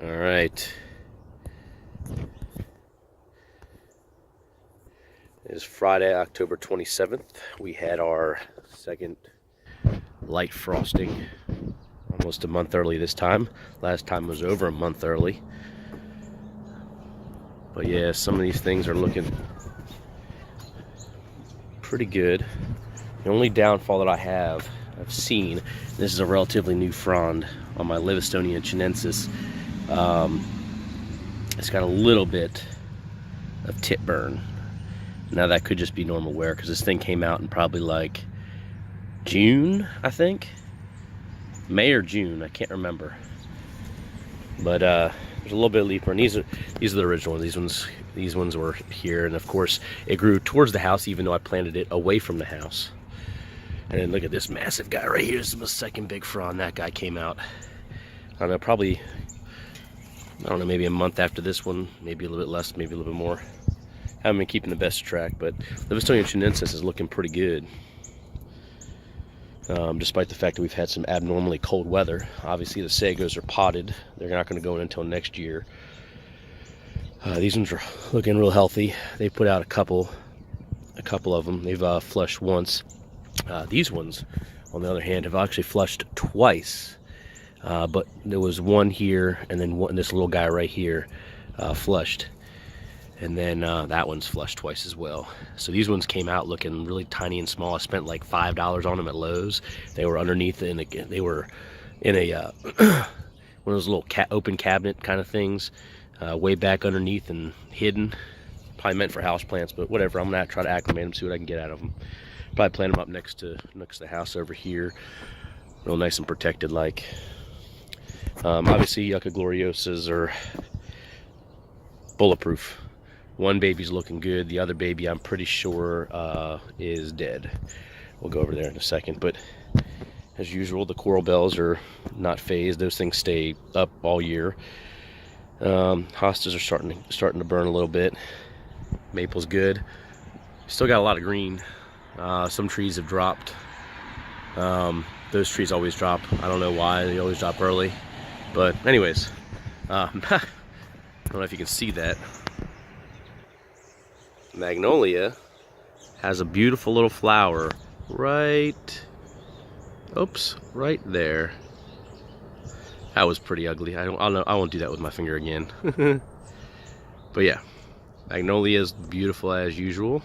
All right. It is Friday, October 27th. We had our second light frosting almost a month early this time. Last time was over a month early. But yeah, some of these things are looking pretty good. The only downfall that I've seen, this is a relatively new frond on my Livistonia chinensis. It's got a little bit of tip burn. Now that could just be normal wear because this thing came out in probably like June, I think. May or June, I can't remember. But there's a little bit of leaf burn. These are the original ones. These ones were here, and of course it grew towards the house even though I planted it away from the house. And then look at this massive guy right here. This is my second big frond. That guy came out, I don't know, probably, I don't know, maybe a month after this one, maybe a little bit less, maybe a little bit more. I haven't been keeping the best track, but Livistonia chinensis is looking pretty good. Despite the fact that we've had some abnormally cold weather. Obviously the sagos are potted. They're not going to go in until next year. These ones are looking real healthy. They put out a couple of them. They've flushed once. These ones, on the other hand, have actually flushed twice. But there was one here, and then this little guy right here flushed. And then that one's flushed twice as well. So these ones came out looking really tiny and small. I spent like $5 on them at Lowe's. They were underneath, they were in a one of those little open cabinet kind of things, way back underneath and hidden. Probably meant for house plants, but whatever. I'm gonna try to acclimate them, see what I can get out of them. Probably plant them up next to the house over here, real nice and protected. Like obviously Yucca gloriosas are bulletproof. One baby's looking good. The other baby, I'm pretty sure, is dead. We'll go over there in a second. But as usual, the coral bells are not phased. Those things stay up all year. Hostas are starting to burn a little bit. Maple's good. Still got a lot of green. Some trees have dropped. Those trees always drop. I don't know why. They always drop early. But anyways, I don't know if you can see that. Magnolia has a beautiful little flower right there. That was pretty ugly. I won't do that with my finger again. But yeah, Magnolia is beautiful as usual,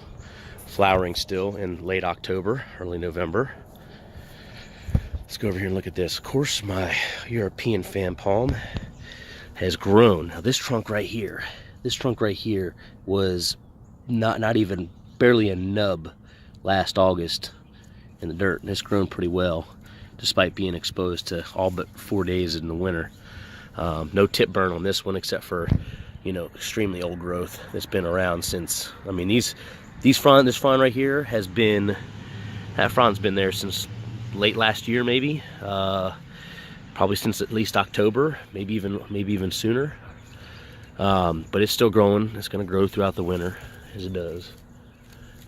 flowering still in late October, early November. Let's go over here and look at this. Of course, my European fan palm has grown. Now this trunk right here was not even barely a nub last August in the dirt, and it's grown pretty well despite being exposed to all but 4 days in the winter. No tip burn on this one except for, you know, extremely old growth that's been around since, I mean, this frond right here has been, that frond's been there since late last year, maybe probably since at least October, maybe even sooner. But it's still growing. It's going to grow throughout the winter, as it does.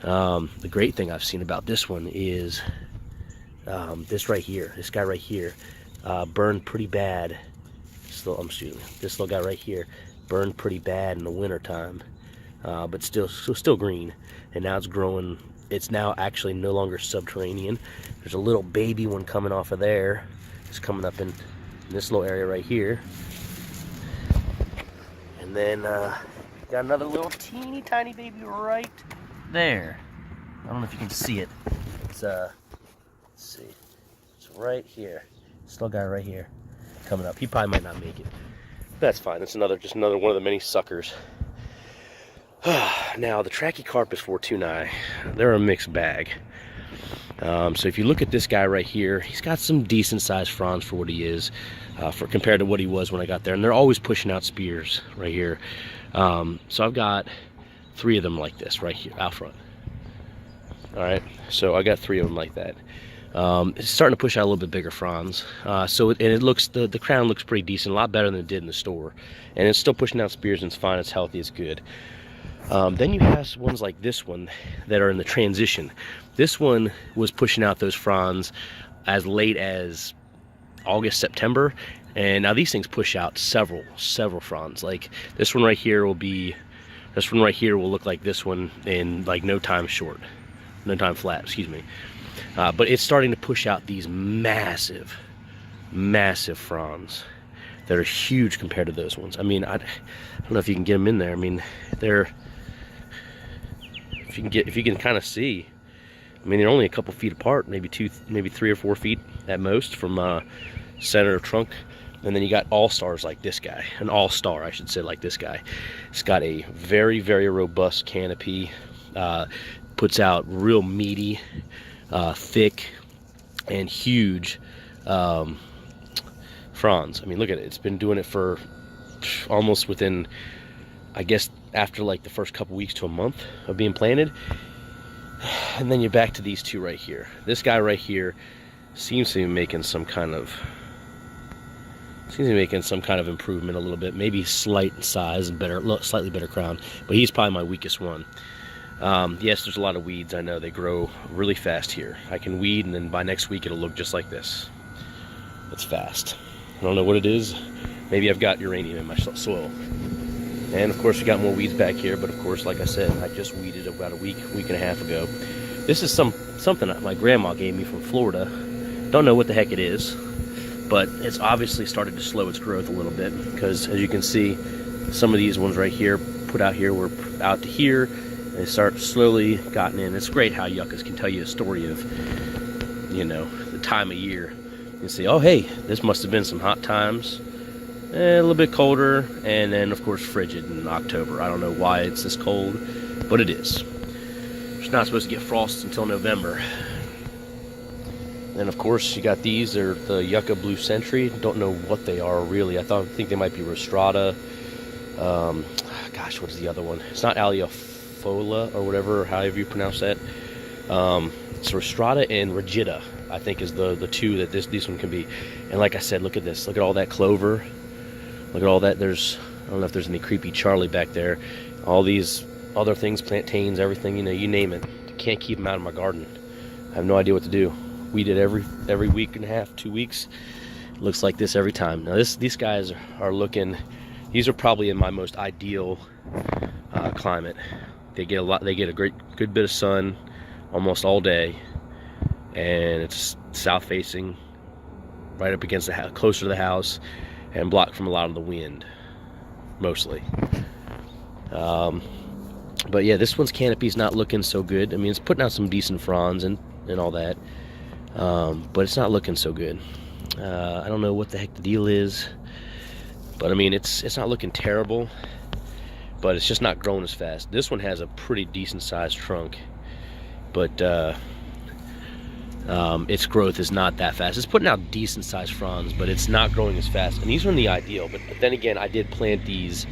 The great thing I've seen about this one is this guy right here burned pretty bad. This little guy right here burned pretty bad in the winter time, but still green. And now it's growing. It's now actually no longer subterranean. There's a little baby one coming off of there. It's coming up in this little area right here. And then got another little teeny tiny baby right there. I don't know if you can see it. It's let's see. It's right here. This little guy right here coming up. He probably might not make it. That's fine. That's just another one of the many suckers. Now the Trachycarpus fortunei, they're a mixed bag. So if you look at this guy right here, he's got some decent sized fronds for what he is, compared to what he was when I got there. And they're always pushing out spears right here. So I've got 3 of them like this right here out front. All right, so I got 3 of them like that. It's starting to push out a little bit bigger fronds. It looks, the crown looks pretty decent, a lot better than it did in the store. And it's still pushing out spears, and it's fine, it's healthy, it's good. Then you have ones like this one that are in the transition. This one was pushing out those fronds as late as August, September, And now these things push out several fronds. Like this one right here will look like this one in like no time flat, excuse me. But it's starting to push out these massive fronds that are huge compared to those ones. I mean, I don't know if you can get them in there. I mean, if you can kind of see, I mean, they're only a couple feet apart, maybe 3 or 4 feet at most from center of trunk. And then you got all-stars like this guy, an all-star, I should say, like this guy. It's got a very robust canopy, puts out real meaty, thick, and huge fronds. I mean, look at it. It's been doing it for almost within, I guess, after like the first couple weeks to a month of being planted. And then you're back to these two right here. This guy right here seems to be making some kind of improvement a little bit, maybe slight in size and slightly better crown, but he's probably my weakest one. Yes, there's a lot of weeds. I know they grow really fast here. I can weed, and then by next week it'll look just like this. It's fast. I don't know what it is. Maybe I've got uranium in my soil. And of course we got more weeds back here, but of course, like I said, I just weeded about a week and a half ago. This is something that my grandma gave me from Florida. Don't know what the heck it is, but it's obviously started to slow its growth a little bit, because as you can see, some of these ones right here put out here were out to here, and they start slowly gotten in. It's great how yuccas can tell you a story of, you know, the time of year. You see, oh hey, this must have been some hot times, a little bit colder, and then of course frigid in October. I don't know why it's this cold, but it is. It's not supposed to get frost until November. And of course you got these, they're the Yucca Blue Century. Don't know what they are really. I think they might be Rostrata. Gosh, what is the other one? It's not Aliofola or whatever, however you pronounce that. It's Rostrata and Rigida, I think, is the two that this one can be. And like I said, look at this. Look at all that clover. Look at all that. I don't know if there's any creepy Charlie back there. All these other things, plantains, everything, you know, you name it. Can't keep them out of my garden. I have no idea what to do. Weed it every week and a half, 2 weeks. It looks like this every time. Now these guys are looking. These are probably in my most ideal climate. They get a good bit of sun almost all day, and it's south facing, right up against the house, closer to the house, and blocked from a lot of the wind, mostly. But yeah, this one's canopy's not looking so good. I mean, it's putting out some decent fronds and all that, but it's not looking so good. I don't know what the heck the deal is, but I mean, it's not looking terrible, but it's just not growing as fast. This one has a pretty decent sized trunk, but its growth is not that fast. It's putting out decent sized fronds, but it's not growing as fast. And these are in the ideal, but then again, I did plant these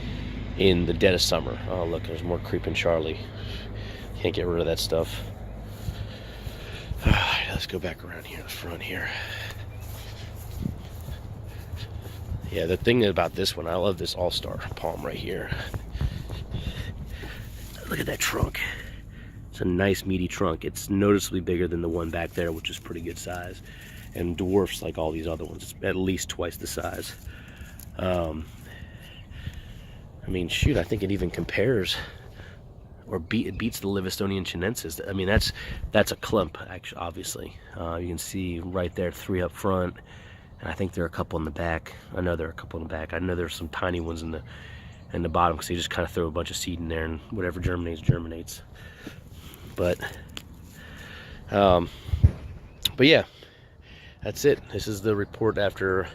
in the dead of summer. Oh look, there's more creeping Charlie. Can't get rid of that stuff. All right, let's go back around here, the front here. Yeah, the thing about this one, I love this all-star palm right here. Look at that trunk. It's a nice meaty trunk. It's noticeably bigger than the one back there, which is pretty good size, and dwarfs like all these other ones. It's at least twice the size. I mean, shoot, I think it even compares, or it beats the Livingstonian chinensis. I mean, that's a clump, actually, obviously. You can see right there, 3 up front, and I think there are a couple in the back. I know there are a couple in the back. I know there's some tiny ones in the bottom, because they just kind of throw a bunch of seed in there, and whatever germinates. But yeah, that's it. This is the report after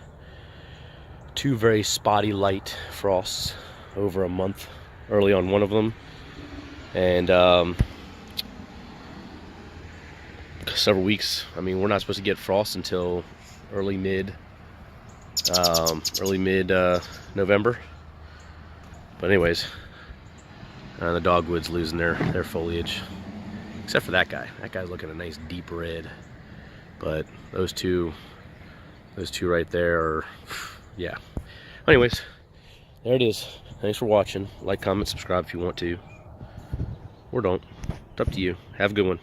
2 very spotty light frosts over a month, early on one of them, and several weeks. I mean, we're not supposed to get frost until early mid November. But anyways, the dogwood's losing their foliage, except for that guy. That guy's looking a nice deep red. But those two right there are, yeah. Anyways, there it is. Thanks for watching. Like, comment, subscribe if you want to, or don't. It's up to you. Have a good one.